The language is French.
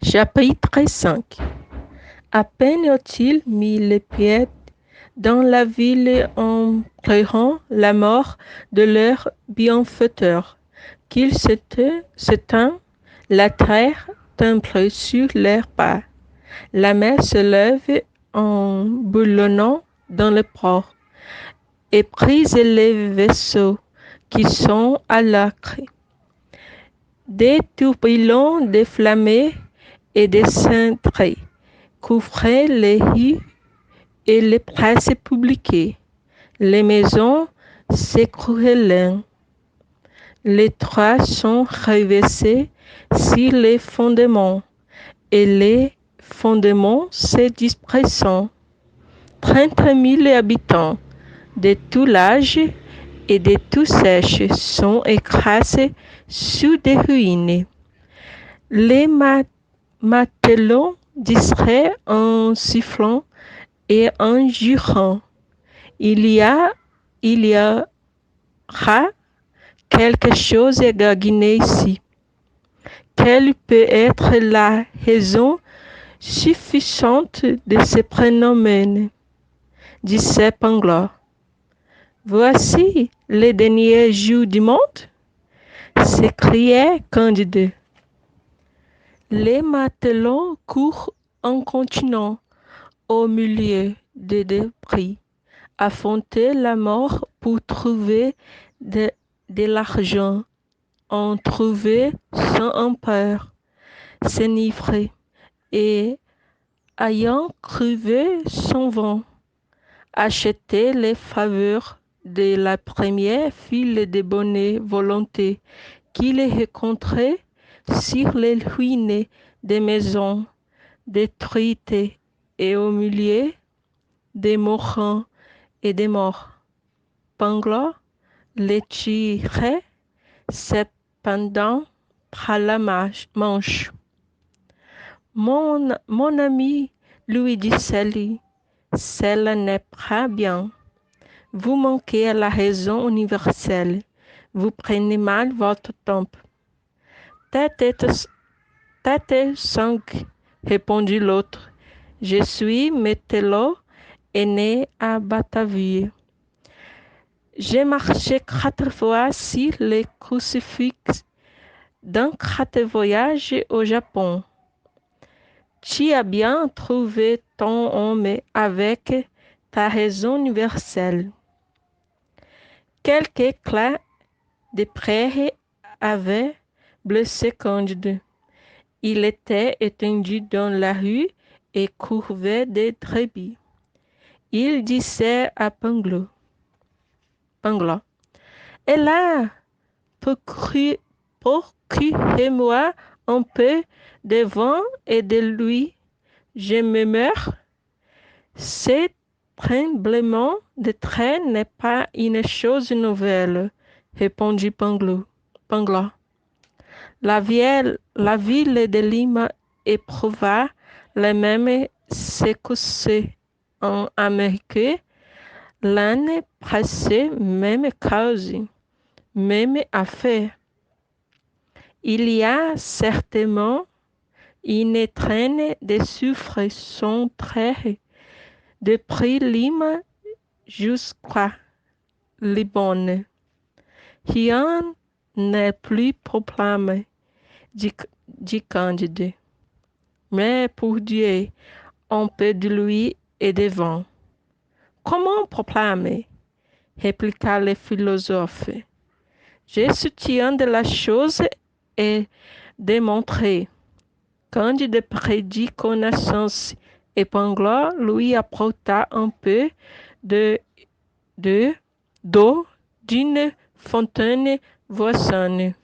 Chapitre 5. À peine ont-ils mis les pieds dans la ville en pleurant la mort de leur bienfaiteur, qu'il s'éteint, la terre tremble sur leurs pas. La mer se lève en boulonnant dans le port et brise les vaisseaux qui sont à l'ancre. Des tourbillons déflammés et des cintrés couvraient les rues et les places publiques. Les maisons s'écroulaient. Les toits sont renversés sur les fondements et les fondements se dispersent. 30 000 habitants de tout âge et de tout sexe sont écrasés sous des ruines. Les matelots distraient en sifflant et en jurant. Il y aura quelque chose à gagner ici. Quelle peut être la raison suffisante de ce phénomène? Disait Pangloss. Voici les derniers jours du monde, s'écriait Candide. Les matelots courent en continuant au milieu des débris, affronter la mort pour trouver de l'argent, en trouver sans peur, s'enivrer et, ayant crevé son vent, acheter les faveurs de la première file de bonne volonté qui les rencontrait sur les ruines des maisons détruites et au milieu des mourants et des morts. Pangloss les tirait cependant par la manche. Mon ami, lui dit-il, cela n'est pas bien. Vous manquez à la raison universelle. Vous prenez mal votre temps. Tête 5, répondit l'autre. Je suis matelot et né à Batavia. J'ai marché 4 fois sur les crucifix dans 4 voyages au Japon. Tu as bien trouvé ton homme avec ta raison universelle. Quelque éclat de prairie avait blessé Candide. Il était étendu dans la rue et couvert de brebis. Il disait à Pangloss, et là, procurez-moi un peu de vin et de l'huile, je me meurs. Ce tremblement de terre n'est pas une chose nouvelle, répondit Pangloss. La ville de Lima éprouva les mêmes secousses en Amérique. L'année passée, même cause, même affaire. Il y a certainement une traîne de soufre sans trait depuis Lima jusqu'à Lisbonne. Rien n'est plus proclamé, dit Candide. Mais pour Dieu, on peut de l'huile et de vin. Comment proclamer? Répliqua le philosophe. Je soutiens de la chose et démontrer. Candide prédit connaissance et Pangloss lui apporta un peu d'eau d'une fontaine voisine.